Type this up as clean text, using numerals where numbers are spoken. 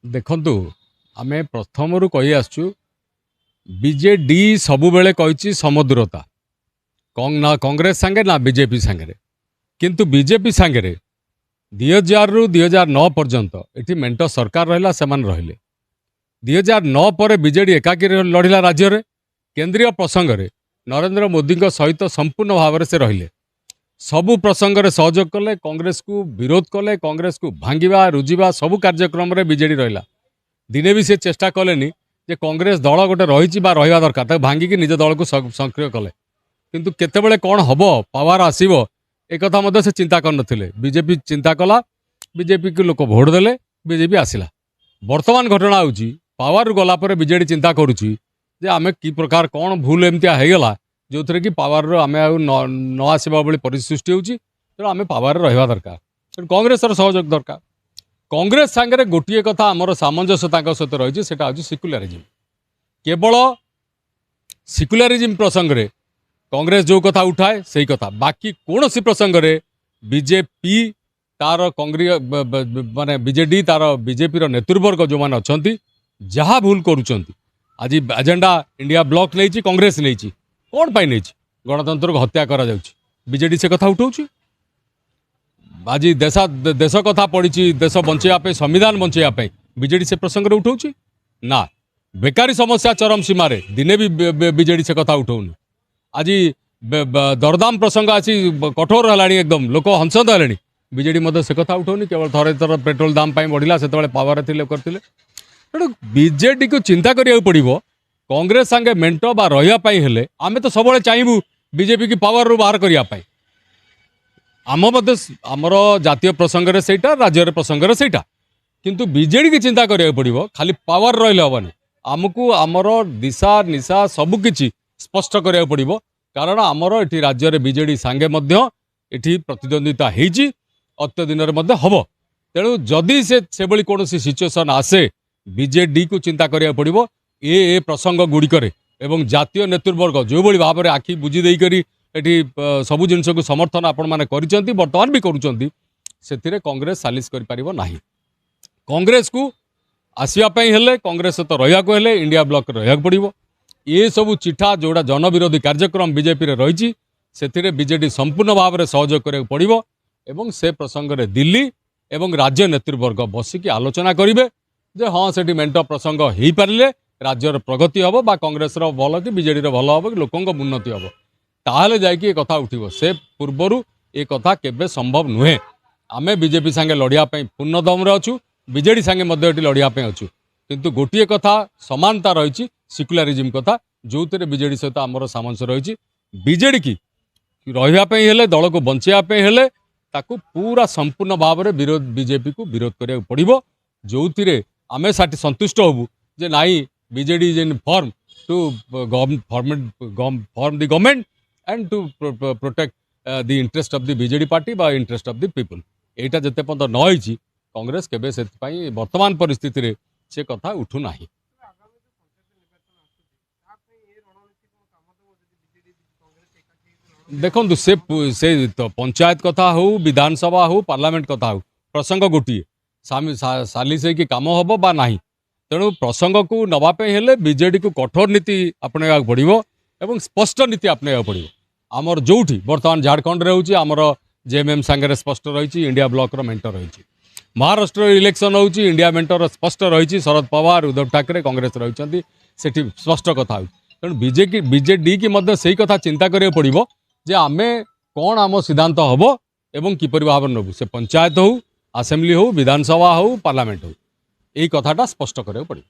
ଦେଖନ୍ତୁ ଆମେ ପ୍ରଥମରୁ କହି ଆସୁଛୁ ବିଜେଡି ସବୁବେଳେ କହିଛି ସମଦୂରତା ନା କଂଗ୍ରେସ ସାଙ୍ଗେ ନା ବିଜେପି ସାଙ୍ଗରେ କିନ୍ତୁ ବିଜେପି ସାଙ୍ଗରେ 2000ରୁ 2009 ପର୍ଯ୍ୟନ୍ତ ଏଠି ମେଣ୍ଟ ସରକାର ରହିଲା ସେମାନେ ରହିଲେ 2009 ପରେ ବିଜେଡି ଏକାକୀ ଲଢ଼ିଲା ରାଜ୍ୟରେ କେନ୍ଦ୍ରୀୟ ପ୍ରସଙ୍ଗରେ ନରେନ୍ଦ୍ର ମୋଦିଙ୍କ ସହିତ ସମ୍ପୂର୍ଣ୍ଣ ଭାବରେ ସେ ରହିଲେ ସବୁ ପ୍ରସଙ୍ଗରେ ସହଯୋଗ କଲେ କଂଗ୍ରେସକୁ ବିରୋଧ କଲେ କଂଗ୍ରେସକୁ ଭାଙ୍ଗିବା ରୁଜିବା ସବୁ କାର୍ଯ୍ୟକ୍ରମରେ ବିଜେଡି ରହିଲା ଦିନେ ବି ସେ ଚେଷ୍ଟା କଲେନି ଯେ କଂଗ୍ରେସ ଦଳ ଗୋଟେ ରହିଛି ବା ରହିବା ଦରକାର ତାକୁ ଭାଙ୍ଗିକି ନିଜ ଦଳକୁ ସକ୍ରିୟ କଲେ କିନ୍ତୁ କେତେବେଳେ କ'ଣ ହେବ ପାୱାର ଆସିବ একথা মধ্যে সে চিন্তা করনথিলে বিজেপি চিন্তা কলা বিজেপি কে লোক ভোট দেলে বিজেপি আসিলা বর্তমান ঘটনা হচ্ছে পাওয়ার গলা পরে বিজেডি চিন্তা করুছি যে আমি কি প্রকার কোণ ভুল এমতি হয়েগলা যে কি পাওয়ার আমি ন আসবা বলে পরিস্থিতি সৃষ্টি হচ্ছে তেমন আমি পাওয়ার রহবা দরকার কংগ্রেসর সহযোগ দরকার কংগ্রেস সাংরে গোটিয়ে কথা আমার সামঞ্জস্য তাঁর সহ রয়েছে সেটা হচ্ছে সিকুলারিজম কেবল সিকুলারিজম প্রসঙ্গে কংগ্রেস যে কথা উঠায় সেই কথা বাকি কৌশি প্রসঙ্গে বিজেপি তার কংগ্রেস মানে বিজেডি তার বিজেপির নেতৃবর্গ যে অনেক যা ভুল করছেন আজ এজেন্ডা ইন্ডিয়া ব্লক নেই কংগ্রেস নেই কোণ পাই নেই গণতন্ত্র হত্যা করা যাচ্ছে বিজেডি সে কথা উঠাউছি আজ দেশ কথা পড়ি দেশ বঞ্চাইয়া সংবিধান বঞ্চাইয়া বিজেডি সে প্রসঙ্গে উঠাউছি না বেকারি সমস্যা চরম সীমার দিনে বি বিজেডি সে কথা উঠাউনি आज दरदाम प्रसंग आसी कठोर है एकदम लोक हंसद है विजेडी से कथा उठाऊनी केवल थरे थर पेट्रोल दाम बढ़ला से पावर थे करते तेणु विजेडी को चिंता करा पड़ो कांग्रेस सांगे मेंट बा रही आम तो सब चाहबू बीजेपी की पावर रू बाहर करने आमर जातीय प्रसंग से राज्य प्रसंग से किंतु बीजेडी की चिंता करा पड़ो खाली पावर रही हेनी आमको आमर दिशा निशा सबकि स्पष्ट करा पड़ो कारण आमर ये राज्य में बीजेडी सांगे ये प्रतिद्वंदिता होती अत्यदिन हम तेणु जदि से कौन सिचुएसन आसे बीजेडी को चिंता करा पड़ो ए प्रसंग गुड़िकर एवं जातीय नेतृवर्ग जो भाई भाव में आखि बुझीदेकर ये सबू जिनस को समर्थन आपण मैंने बर्तमान भी करुँचे कांग्रेस सालिश करना कांग्रेस को आसवाई कांग्रेस सहित रहा इंडिया ब्लॉक रहा पड़ो ये सब चिठा जोड़ा जनविरोधी कार्यक्रम बीजेपी रही से बीजेडी संपूर्ण भाव में सहयोग करा पड़ो एवं से प्रसंग में दिल्ली एवं राज्य नेतृवर्ग बसिकी आलोचना करेंगे जे हाँ से मेंट प्रसंग हो पारे राज्यर प्रगति हम बा कांग्रेस भल कि बीजेडी भल हम कि लोकों उन्नति हम ताहले जाइए कथा उठिब से पूर्वर ये कथा केबे संभव नुहे आमे बीजेपी सांगे लड़ियापाई पूर्ण दम अच्छु बीजेडी सांगे लड़ियापाई अच्छु किंतु गोटे कथा समानता रही सिकुलारिजम कथा जो थे बीजेडी सहित आमर सामंजस्य रही बीजेडी की रही दल को बचाइवाई पूरा संपूर्ण भाव में विरोध बीजेपी को विरोध करा पड़ो जो थे आम संतुष्ट हबू जे नाई BJD is in form to form the government and to protect the interest of the BJD party बा इंटरेस्ट ऑफ द पीपल यहाँ जिते पर्यटन न होती कांग्रेस केबे से वर्तमान परिस्थिति रे से कथा उठू ना देखो से तो पंचायत कथा हो विधानसभा हो पार्लियामेंट कथा हो प्रसंग गोटे सालिश कि कम हम बा ना तेणु प्रसंग को नवापाई हेले बीजेडी को कठोर नीति अपनाइबा पड़ो एवं स्पष्ट नीति अपनाइबा पड़ो आमर जो बर्तमान झारखंड रे होची आमर जेएमएम सांगे स्पष्ट रही इंडिया ब्लॉक मेंट रही महाराष्ट्र इलेक्शन होची इंडिया मेंटर स्पष्ट रही शरद पवार उद्धव ठाकरे कांग्रेस रही स्पष्ट कथा तेणु बीजेडी की से कथा चिंता करा पड़ो जे आमे कौन आम सिद्धांत हम एवं किपर भाव नबू से पंचायत हो आसेम्बली हो विधानसभा हो पार्लियामेंट हो यही कथाटा स्पष्ट करा पड़ो।